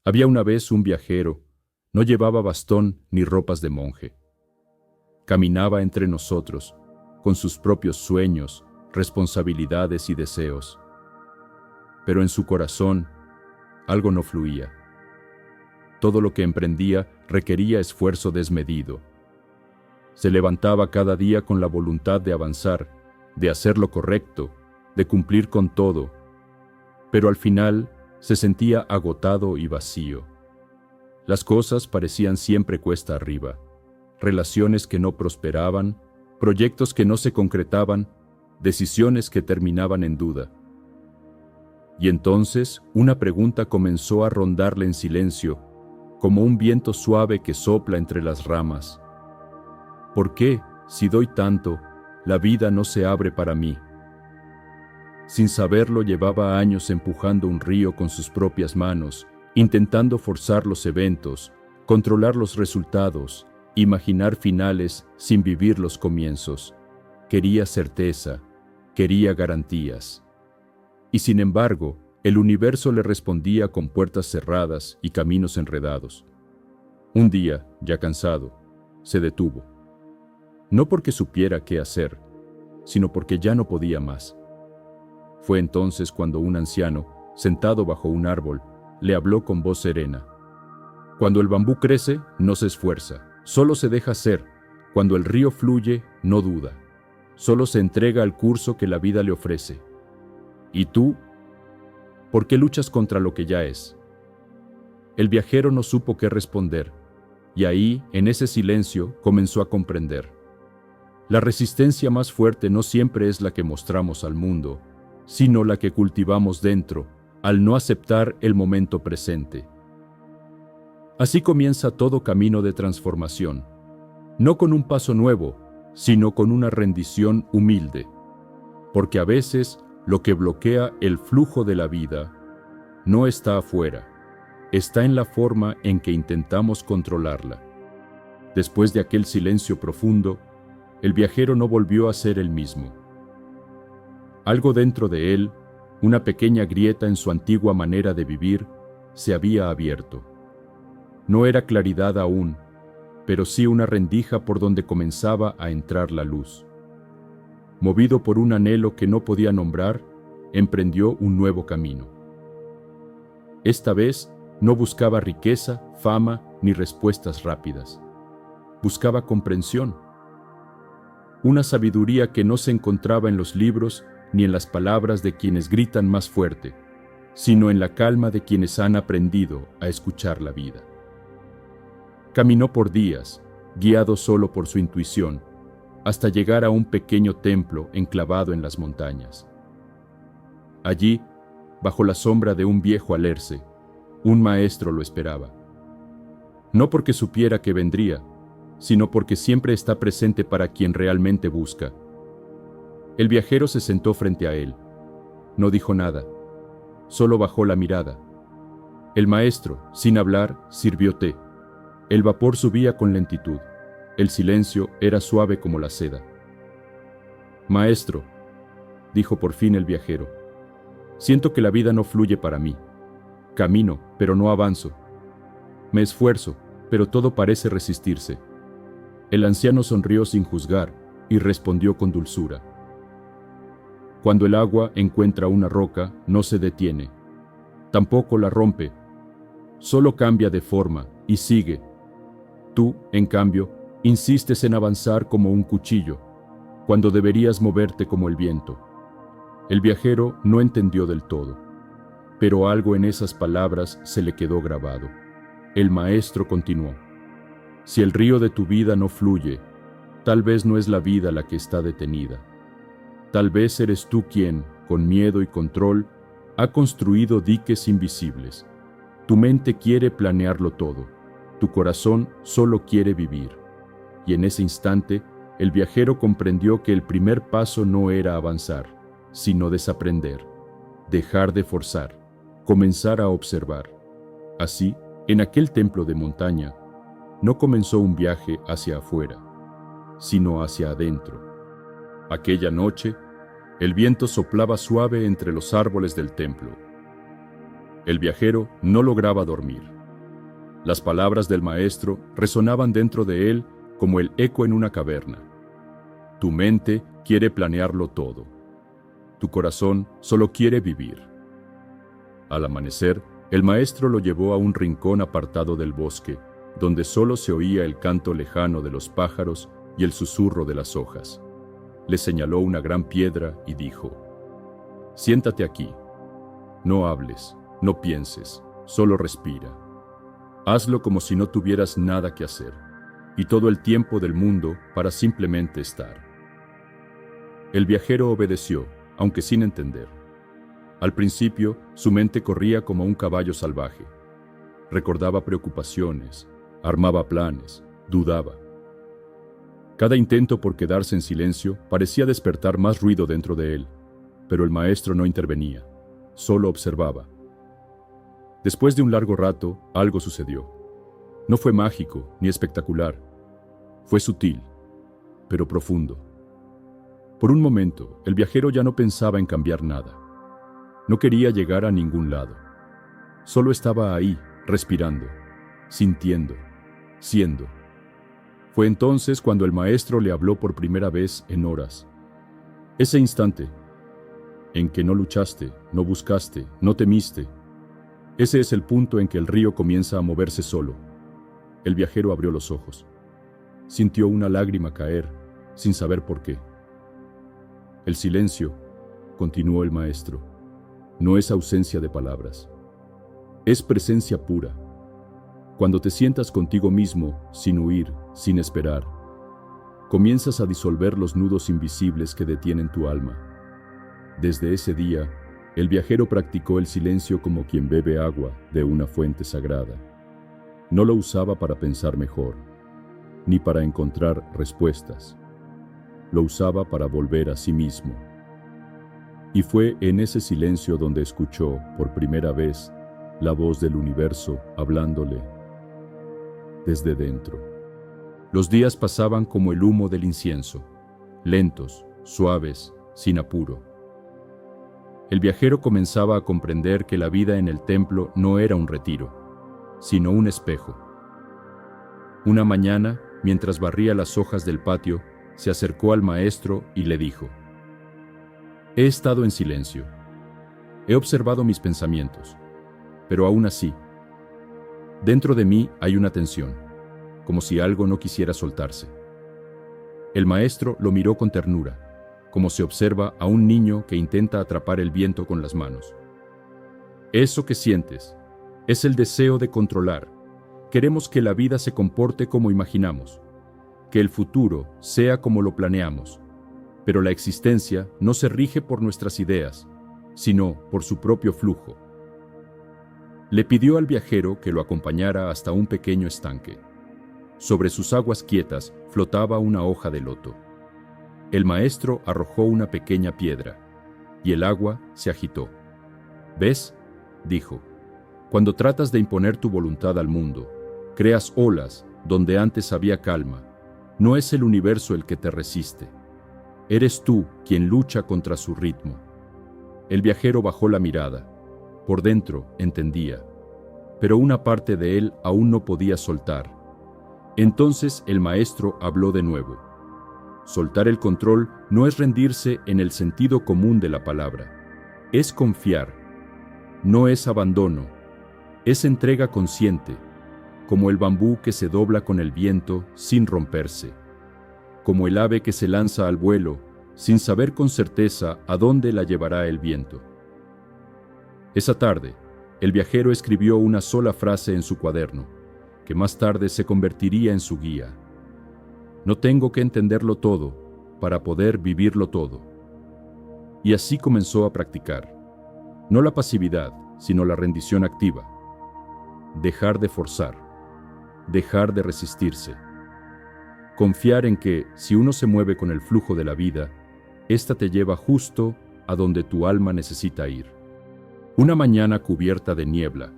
Había una vez un viajero, no llevaba bastón ni ropas de monje. Caminaba entre nosotros, con sus propios sueños, responsabilidades y deseos. Pero en su corazón, algo no fluía. Todo lo que emprendía requería esfuerzo desmedido. Se levantaba cada día con la voluntad de avanzar, de hacer lo correcto, de cumplir con todo, pero al final se sentía agotado y vacío. Las cosas parecían siempre cuesta arriba, relaciones que no prosperaban, proyectos que no se concretaban, decisiones que terminaban en duda. Y entonces una pregunta comenzó a rondarle en silencio, como un viento suave que sopla entre las ramas. ¿Por qué, si doy tanto, la vida no se abre para mí? Sin saberlo, llevaba años empujando un río con sus propias manos, intentando forzar los eventos, controlar los resultados, imaginar finales sin vivir los comienzos. Quería certeza, quería garantías. Y sin embargo, el universo le respondía con puertas cerradas y caminos enredados. Un día, ya cansado, se detuvo. No porque supiera qué hacer, sino porque ya no podía más. Fue entonces cuando un anciano, sentado bajo un árbol, le habló con voz serena. Cuando el bambú crece, no se esfuerza, solo se deja ser. Cuando el río fluye, no duda, solo se entrega al curso que la vida le ofrece. ¿Y tú? ¿Por qué luchas contra lo que ya es? El viajero no supo qué responder, y ahí, en ese silencio, comenzó a comprender. La resistencia más fuerte no siempre es la que mostramos al mundo, sino la que cultivamos dentro, al no aceptar el momento presente. Así comienza todo camino de transformación, no con un paso nuevo, sino con una rendición humilde, porque a veces lo que bloquea el flujo de la vida no está afuera, está en la forma en que intentamos controlarla. Después de aquel silencio profundo, el viajero no volvió a ser el mismo. Algo dentro de él, una pequeña grieta en su antigua manera de vivir, se había abierto. No era claridad aún, pero sí una rendija por donde comenzaba a entrar la luz. Movido por un anhelo que no podía nombrar, emprendió un nuevo camino. Esta vez no buscaba riqueza, fama ni respuestas rápidas. Buscaba comprensión. Una sabiduría que no se encontraba en los libros ni en las palabras de quienes gritan más fuerte, sino en la calma de quienes han aprendido a escuchar la vida. Caminó por días, guiado solo por su intuición, hasta llegar a un pequeño templo enclavado en las montañas. Allí, bajo la sombra de un viejo alerce, un maestro lo esperaba. No porque supiera que vendría, sino porque siempre está presente para quien realmente busca. El viajero se sentó frente a él. No dijo nada, solo bajó la mirada. El maestro, sin hablar, sirvió té. El vapor subía con lentitud. El silencio era suave como la seda. «Maestro», dijo por fin el viajero, «siento que la vida no fluye para mí. Camino, pero no avanzo. Me esfuerzo, pero todo parece resistirse». El anciano sonrió sin juzgar y respondió con dulzura. «Cuando el agua encuentra una roca, no se detiene. Tampoco la rompe. Solo cambia de forma y sigue. Tú, en cambio, insistes en avanzar como un cuchillo, cuando deberías moverte como el viento». El viajero no entendió del todo, pero algo en esas palabras se le quedó grabado. El maestro continuó. «Si el río de tu vida no fluye, tal vez no es la vida la que está detenida. Tal vez eres tú quien, con miedo y control, ha construido diques invisibles. Tu mente quiere planearlo todo, tu corazón solo quiere vivir». Y en ese instante, el viajero comprendió que el primer paso no era avanzar, sino desaprender, dejar de forzar, comenzar a observar. Así, en aquel templo de montaña, no comenzó un viaje hacia afuera, sino hacia adentro. Aquella noche, el viento soplaba suave entre los árboles del templo. El viajero no lograba dormir. Las palabras del maestro resonaban dentro de él como el eco en una caverna. Tu mente quiere planearlo todo. Tu corazón solo quiere vivir. Al amanecer, el maestro lo llevó a un rincón apartado del bosque, donde solo se oía el canto lejano de los pájaros y el susurro de las hojas. Le señaló una gran piedra y dijo: siéntate aquí. No hables, no pienses, solo respira. Hazlo como si no tuvieras nada que hacer, y todo el tiempo del mundo para simplemente estar. El viajero obedeció, aunque sin entender. Al principio, su mente corría como un caballo salvaje. Recordaba preocupaciones, armaba planes, dudaba. Cada intento por quedarse en silencio parecía despertar más ruido dentro de él, pero el maestro no intervenía, solo observaba. Después de un largo rato, algo sucedió. No fue mágico ni espectacular. Fue sutil, pero profundo. Por un momento, el viajero ya no pensaba en cambiar nada. No quería llegar a ningún lado. Solo estaba ahí, respirando, sintiendo, siendo. Fue entonces cuando el maestro le habló por primera vez en horas. Ese instante en que no luchaste, no buscaste, no temiste. Ese es el punto en que el río comienza a moverse solo. El viajero abrió los ojos. Sintió una lágrima caer, sin saber por qué. El silencio, continuó el maestro, no es ausencia de palabras. Es presencia pura. Cuando te sientas contigo mismo, sin huir, sin esperar, comienzas a disolver los nudos invisibles que detienen tu alma. Desde ese día, el viajero practicó el silencio como quien bebe agua de una fuente sagrada. No lo usaba para pensar mejor, ni para encontrar respuestas. Lo usaba para volver a sí mismo. Y fue en ese silencio donde escuchó, por primera vez, la voz del universo hablándole desde dentro. Los días pasaban como el humo del incienso, lentos, suaves, sin apuro. El viajero comenzaba a comprender que la vida en el templo no era un retiro, sino un espejo. Una mañana, mientras barría las hojas del patio, se acercó al maestro y le dijo: he estado en silencio. He observado mis pensamientos, pero aún así, dentro de mí hay una tensión, como si algo no quisiera soltarse. El maestro lo miró con ternura, como se observa a un niño que intenta atrapar el viento con las manos. Eso que sientes es el deseo de controlar. Queremos que la vida se comporte como imaginamos, que el futuro sea como lo planeamos, pero la existencia no se rige por nuestras ideas, sino por su propio flujo. Le pidió al viajero que lo acompañara hasta un pequeño estanque. Sobre sus aguas quietas flotaba una hoja de loto. El maestro arrojó una pequeña piedra, y el agua se agitó. ¿Ves?, dijo. Cuando tratas de imponer tu voluntad al mundo, creas olas donde antes había calma. No es el universo el que te resiste. Eres tú quien lucha contra su ritmo. El viajero bajó la mirada. Por dentro entendía, pero una parte de él aún no podía soltar. Entonces el maestro habló de nuevo. Soltar el control no es rendirse en el sentido común de la palabra. Es confiar. No es abandono. Es entrega consciente, como el bambú que se dobla con el viento sin romperse, como el ave que se lanza al vuelo sin saber con certeza a dónde la llevará el viento. Esa tarde, el viajero escribió una sola frase en su cuaderno, que más tarde se convertiría en su guía. No tengo que entenderlo todo para poder vivirlo todo. Y así comenzó a practicar. No la pasividad, sino la rendición activa. Dejar de forzar. Dejar de resistirse. Confiar en que, si uno se mueve con el flujo de la vida, ésta te lleva justo a donde tu alma necesita ir. Una mañana cubierta de niebla,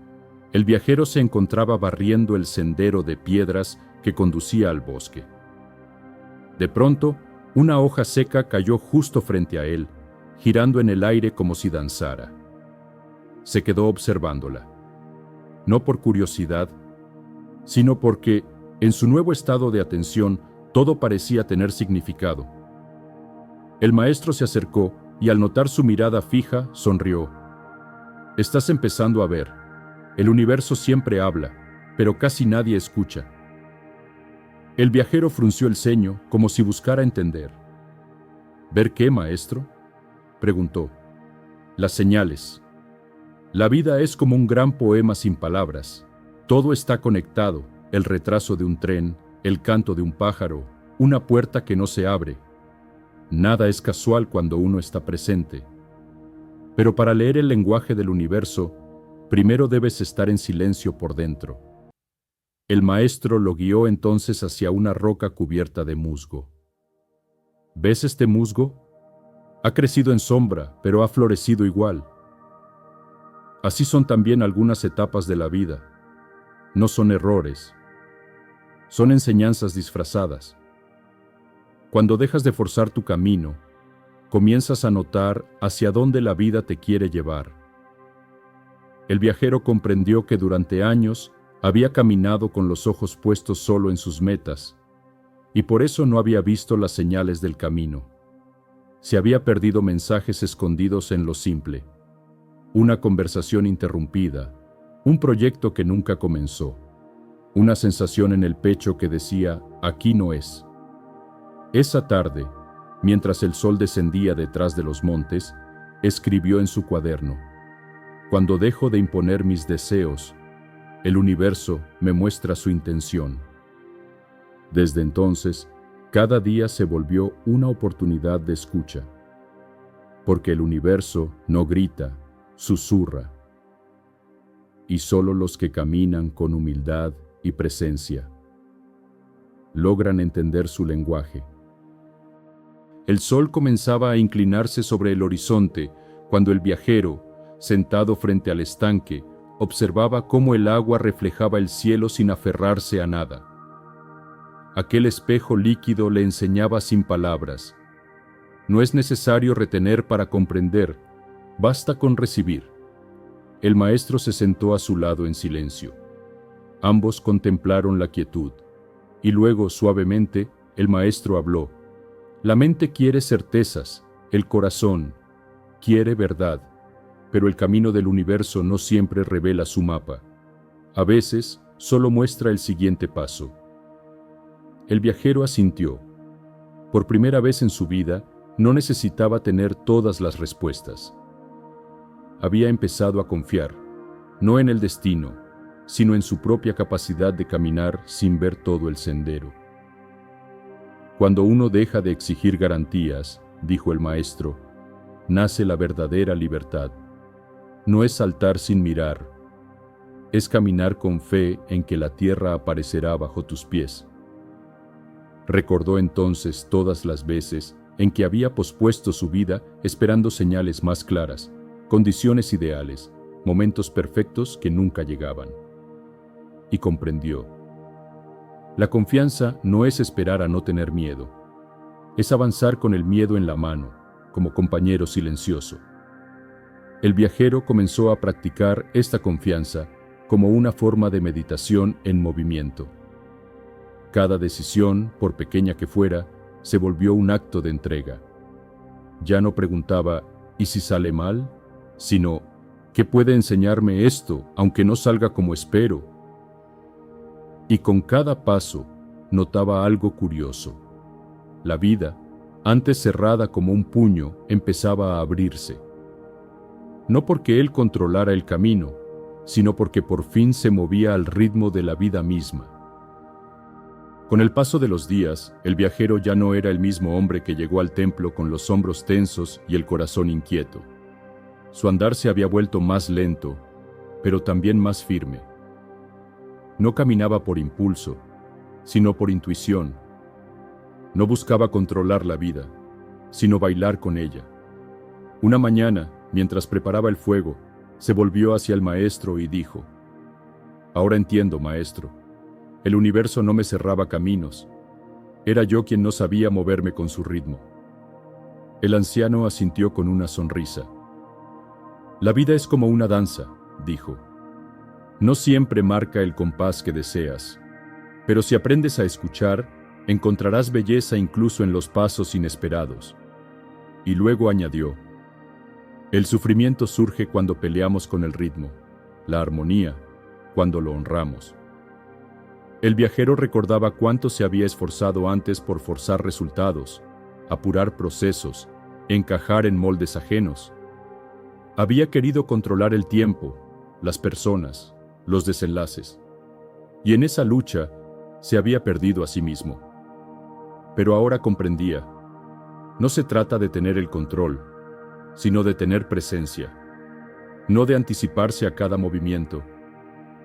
el viajero se encontraba barriendo el sendero de piedras que conducía al bosque. De pronto, una hoja seca cayó justo frente a él, girando en el aire como si danzara. se quedó observándola. No por curiosidad, sino porque, en su nuevo estado de atención, todo parecía tener significado. El maestro se acercó y al notar su mirada fija, sonrió. Estás empezando a ver. El universo siempre habla, pero casi nadie escucha. El viajero frunció el ceño como si buscara entender. ¿Ver qué, maestro?, preguntó. Las señales. La vida es como un gran poema sin palabras. Todo está conectado, el retraso de un tren, el canto de un pájaro, una puerta que no se abre. Nada es casual cuando uno está presente. Pero para leer el lenguaje del universo, primero debes estar en silencio por dentro. El maestro lo guió entonces hacia una roca cubierta de musgo. ¿Ves este musgo? Ha crecido en sombra, pero ha florecido igual. Así son también algunas etapas de la vida. No son errores. Son enseñanzas disfrazadas. Cuando dejas de forzar tu camino, comienzas a notar hacia dónde la vida te quiere llevar. El viajero comprendió que durante años había caminado con los ojos puestos solo en sus metas, y por eso no había visto las señales del camino. Se había perdido mensajes escondidos en lo simple, una conversación interrumpida, un proyecto que nunca comenzó, una sensación en el pecho que decía, aquí no es. Esa tarde, mientras el sol descendía detrás de los montes, escribió en su cuaderno, cuando dejo de imponer mis deseos, el universo me muestra su intención. Desde entonces, cada día se volvió una oportunidad de escucha, porque el universo no grita, susurra, y solo los que caminan con humildad y presencia logran entender su lenguaje. El sol comenzaba a inclinarse sobre el horizonte cuando el viajero, sentado frente al estanque, observaba cómo el agua reflejaba el cielo sin aferrarse a nada. Aquel espejo líquido le enseñaba sin palabras. No es necesario retener para comprender, basta con recibir. El maestro se sentó a su lado en silencio. Ambos contemplaron la quietud, y luego, suavemente, el maestro habló. La mente quiere certezas, el corazón quiere verdad, pero el camino del universo no siempre revela su mapa. A veces, solo muestra el siguiente paso. El viajero asintió. Por primera vez en su vida, no necesitaba tener todas las respuestas. Había empezado a confiar, no en el destino, sino en su propia capacidad de caminar sin ver todo el sendero. Cuando uno deja de exigir garantías, dijo el maestro, nace la verdadera libertad. No es saltar sin mirar, es caminar con fe en que la tierra aparecerá bajo tus pies. Recordó entonces todas las veces en que había pospuesto su vida esperando señales más claras, condiciones ideales, momentos perfectos que nunca llegaban. Y comprendió. La confianza no es esperar a no tener miedo, es avanzar con el miedo en la mano, como compañero silencioso. El viajero comenzó a practicar esta confianza como una forma de meditación en movimiento. Cada decisión, por pequeña que fuera, se volvió un acto de entrega. Ya no preguntaba, ¿y si sale mal?, sino, ¿qué puede enseñarme esto, aunque no salga como espero? Y con cada paso, notaba algo curioso. La vida, antes cerrada como un puño, empezaba a abrirse. No porque él controlara el camino, sino porque por fin se movía al ritmo de la vida misma. Con el paso de los días, el viajero ya no era el mismo hombre que llegó al templo con los hombros tensos y el corazón inquieto. Su andar se había vuelto más lento, pero también más firme. No caminaba por impulso, sino por intuición. No buscaba controlar la vida, sino bailar con ella. Una mañana, mientras preparaba el fuego, se volvió hacia el maestro y dijo, «Ahora entiendo, maestro. El universo no me cerraba caminos. Era yo quien no sabía moverme con su ritmo». El anciano asintió con una sonrisa. La vida es como una danza, dijo. No siempre marca el compás que deseas, pero si aprendes a escuchar, encontrarás belleza incluso en los pasos inesperados. Y luego añadió, el sufrimiento surge cuando peleamos con el ritmo, la armonía, cuando lo honramos. El viajero recordaba cuánto se había esforzado antes por forzar resultados, apurar procesos, encajar en moldes ajenos. Había querido controlar el tiempo, las personas, los desenlaces. Y en esa lucha se había perdido a sí mismo. Pero ahora comprendía, no se trata de tener el control, sino de tener presencia. No de anticiparse a cada movimiento,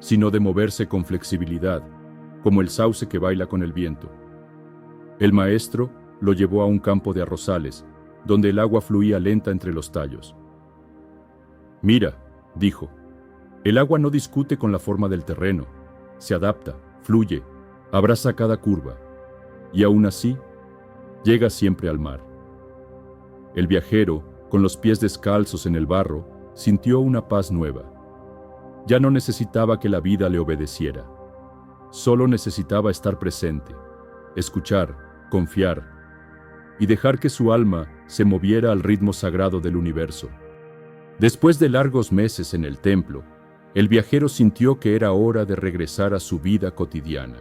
sino de moverse con flexibilidad, como el sauce que baila con el viento. El maestro lo llevó a un campo de arrozales, donde el agua fluía lenta entre los tallos. Mira, dijo, el agua no discute con la forma del terreno, se adapta, fluye, abraza cada curva, y aún así, llega siempre al mar. El viajero, con los pies descalzos en el barro, sintió una paz nueva. Ya no necesitaba que la vida le obedeciera. Solo necesitaba estar presente, escuchar, confiar, y dejar que su alma se moviera al ritmo sagrado del universo. Después de largos meses en el templo, el viajero sintió que era hora de regresar a su vida cotidiana.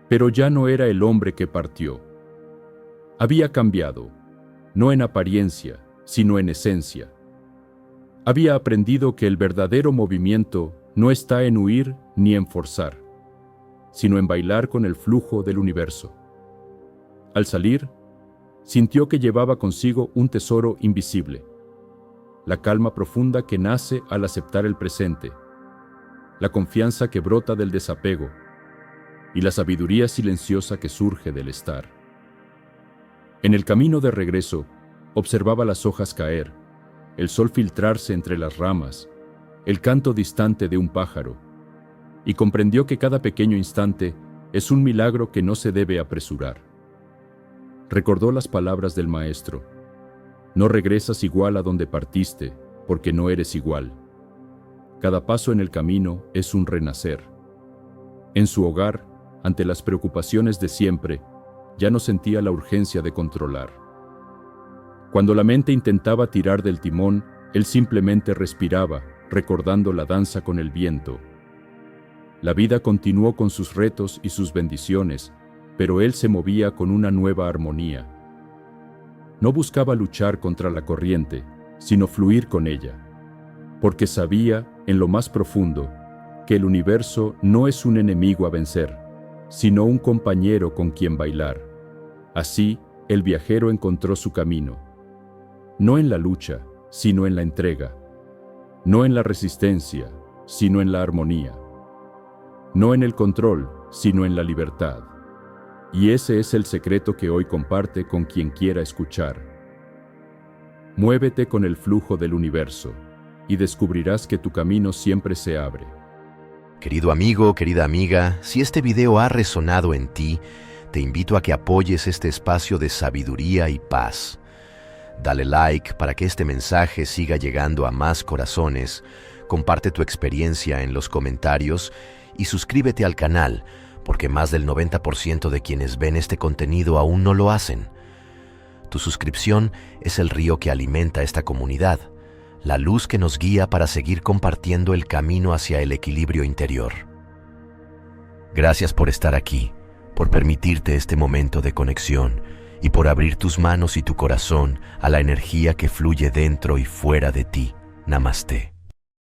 Pero ya no era el hombre que partió. Había cambiado, no en apariencia, sino en esencia. Había aprendido que el verdadero movimiento no está en huir ni en forzar, sino en bailar con el flujo del universo. Al salir, sintió que llevaba consigo un tesoro invisible, la calma profunda que nace al aceptar el presente, la confianza que brota del desapego y la sabiduría silenciosa que surge del estar. En el camino de regreso, observaba las hojas caer, el sol filtrarse entre las ramas, el canto distante de un pájaro, y comprendió que cada pequeño instante es un milagro que no se debe apresurar. Recordó las palabras del maestro: no regresas igual a donde partiste, porque no eres igual. Cada paso en el camino es un renacer. En su hogar, ante las preocupaciones de siempre, ya no sentía la urgencia de controlar. Cuando la mente intentaba tirar del timón, él simplemente respiraba, recordando la danza con el viento. La vida continuó con sus retos y sus bendiciones, pero él se movía con una nueva armonía. No buscaba luchar contra la corriente, sino fluir con ella, porque sabía, en lo más profundo, que el universo no es un enemigo a vencer, sino un compañero con quien bailar. Así, el viajero encontró su camino, no en la lucha, sino en la entrega, no en la resistencia, sino en la armonía, no en el control, sino en la libertad. Y ese es el secreto que hoy comparte con quien quiera escuchar. Muévete con el flujo del universo y descubrirás que tu camino siempre se abre. Querido amigo, querida amiga, si este video ha resonado en ti, te invito a que apoyes este espacio de sabiduría y paz. Dale like para que este mensaje siga llegando a más corazones, comparte tu experiencia en los comentarios y suscríbete al canal, porque más del 90% de quienes ven este contenido aún no lo hacen. Tu suscripción es el río que alimenta esta comunidad, la luz que nos guía para seguir compartiendo el camino hacia el equilibrio interior. Gracias por estar aquí, por permitirte este momento de conexión y por abrir tus manos y tu corazón a la energía que fluye dentro y fuera de ti. Namaste.